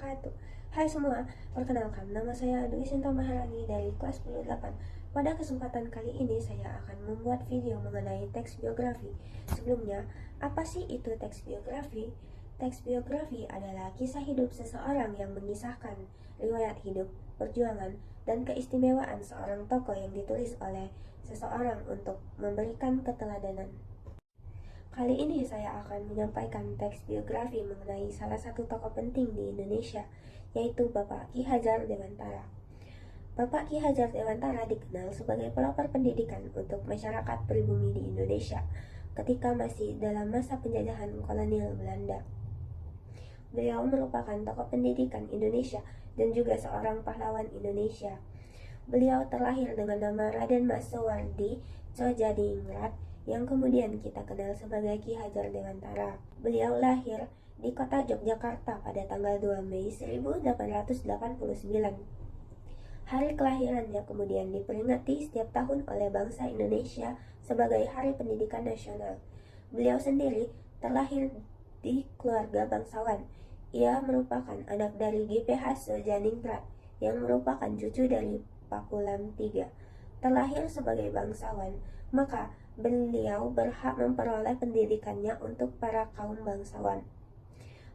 wabarakatuh. Hai semua, perkenalkan nama saya Dwi Sinta Maharani dari kelas 10-8. Pada kesempatan kali ini saya akan membuat video mengenai teks biografi. Sebelumnya, apa sih itu teks biografi? Teks biografi adalah kisah hidup seseorang yang mengisahkan riwayat hidup, perjuangan, dan keistimewaan seorang tokoh yang ditulis oleh seseorang untuk memberikan keteladanan. Kali ini saya akan menyampaikan teks biografi mengenai salah satu tokoh penting di Indonesia, yaitu Bapak Ki Hajar Dewantara. Bapak Ki Hajar Dewantara dikenal sebagai pelopor pendidikan untuk masyarakat pribumi di Indonesia ketika masih dalam masa penjajahan kolonial Belanda. Beliau merupakan tokoh pendidikan Indonesia dan juga seorang pahlawan Indonesia. Beliau terlahir dengan nama Raden Mas Soewardi Tjodjaningrat yang kemudian kita kenal sebagai Ki Hajar Dewantara. Beliau lahir di kota Yogyakarta pada tanggal 2 Mei 1889. Hari kelahirannya kemudian diperingati setiap tahun oleh bangsa Indonesia sebagai Hari Pendidikan Nasional. Beliau sendiri terlahir di keluarga bangsawan. Ia merupakan anak dari GPH Tjodjaningrat yang merupakan cucu dari Pakulam III. Terlahir sebagai bangsawan, maka beliau berhak memperoleh pendidikannya untuk para kaum bangsawan.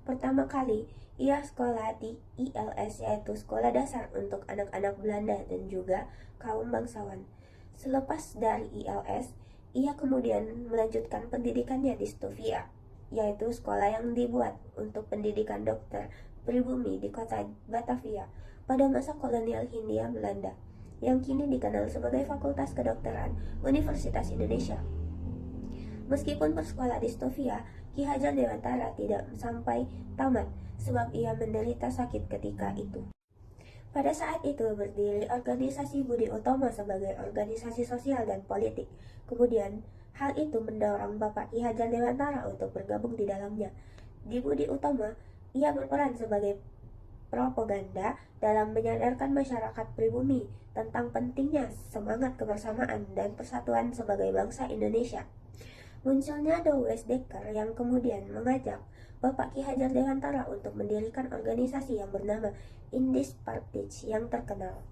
Pertama kali, ia sekolah di ILS, yaitu Sekolah Dasar untuk Anak-anak Belanda dan juga kaum bangsawan. Selepas dari ILS, ia kemudian melanjutkan pendidikannya di Stovia, yaitu sekolah yang dibuat untuk pendidikan dokter pribumi di kota Batavia pada masa kolonial Hindia Belanda, yang kini dikenal sebagai Fakultas Kedokteran Universitas Indonesia. Meskipun bersekolah di Stovia, Ki Hajar Dewantara tidak sampai tamat sebab ia menderita sakit ketika itu. Pada saat itu berdiri organisasi Budi Utomo sebagai organisasi sosial dan politik. Kemudian, hal itu mendorong Bapak Ki Hajar Dewantara untuk bergabung di dalamnya. Di Budi Utomo, ia berperan sebagai propaganda dalam menyadarkan masyarakat pribumi tentang pentingnya semangat kebersamaan dan persatuan sebagai bangsa Indonesia. Munculnya Douwes Dekker yang kemudian mengajak Bapak Ki Hajar Dewantara untuk mendirikan organisasi yang bernama Indische Partij yang terkenal.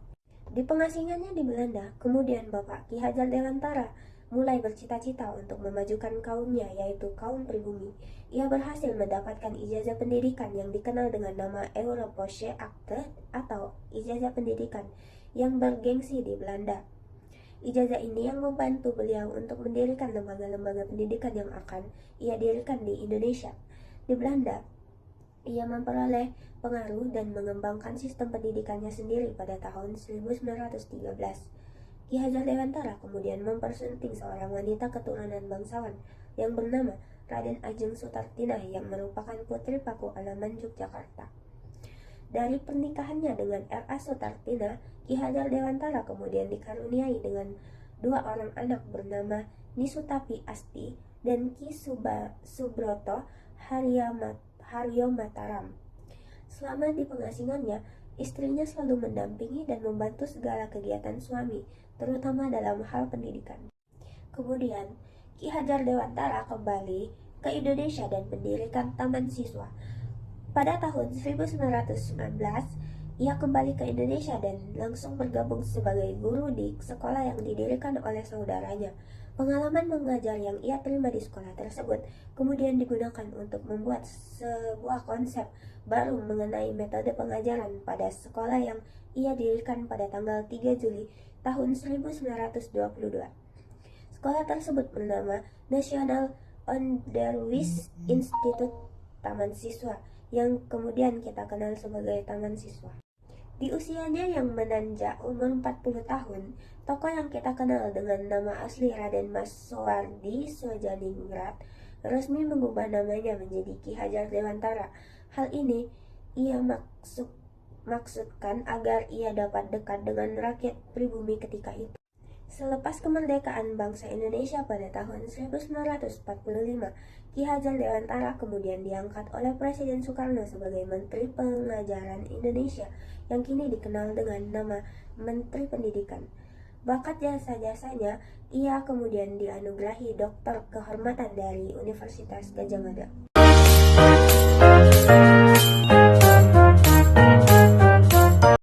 Di pengasingannya di Belanda, kemudian Bapak Ki Hajar Dewantara mulai bercita-cita untuk memajukan kaumnya, yaitu kaum pribumi. Ia berhasil mendapatkan ijazah pendidikan yang dikenal dengan nama Europoche Akte atau ijazah pendidikan yang bergengsi di Belanda. Ijazah ini yang membantu beliau untuk mendirikan lembaga-lembaga pendidikan yang akan ia dirikan di Indonesia. Di Belanda, ia memperoleh pengaruh dan mengembangkan sistem pendidikannya sendiri pada tahun 1913. Ki Hajar Dewantara kemudian mempersunting seorang wanita keturunan bangsawan yang bernama Raden Ajeng Sutartinah yang merupakan putri Paku Alaman Yogyakarta. Dari pernikahannya dengan R.A. Sutartinah, Ki Hajar Dewantara kemudian dikaruniai dengan dua orang anak bernama Nisutapi Asti dan Ki Subroto Haryomataram. Selama di pengasingannya, istrinya selalu mendampingi dan membantu segala kegiatan suami, terutama dalam hal pendidikan. Kemudian, Ki Hajar Dewantara kembali ke Indonesia dan mendirikan Taman Siswa. Pada tahun 1919, ia kembali ke Indonesia dan langsung bergabung sebagai guru di sekolah yang didirikan oleh saudaranya. Pengalaman mengajar yang ia terima di sekolah tersebut kemudian digunakan untuk membuat sebuah konsep baru mengenai metode pengajaran pada sekolah yang ia dirikan pada tanggal 3 Juli tahun 1922. Sekolah tersebut bernama National Onderwijs Instituut Taman Siswa, yang kemudian kita kenal sebagai Taman Siswa. Di usianya yang menanjak umur 40 tahun, tokoh yang kita kenal dengan nama asli Raden Mas Soewardi Tjodjaningrat resmi mengubah namanya menjadi Ki Hajar Dewantara. Hal ini ia maksudkan agar ia dapat dekat dengan rakyat pribumi ketika itu. Selepas kemerdekaan bangsa Indonesia pada tahun 1945, Ki Hajar Dewantara kemudian diangkat oleh Presiden Soekarno sebagai Menteri Pengajaran Indonesia yang kini dikenal dengan nama Menteri Pendidikan. Bakat jasa-jasanya, ia kemudian dianugerahi Doktor Kehormatan dari Universitas Gadjah Mada.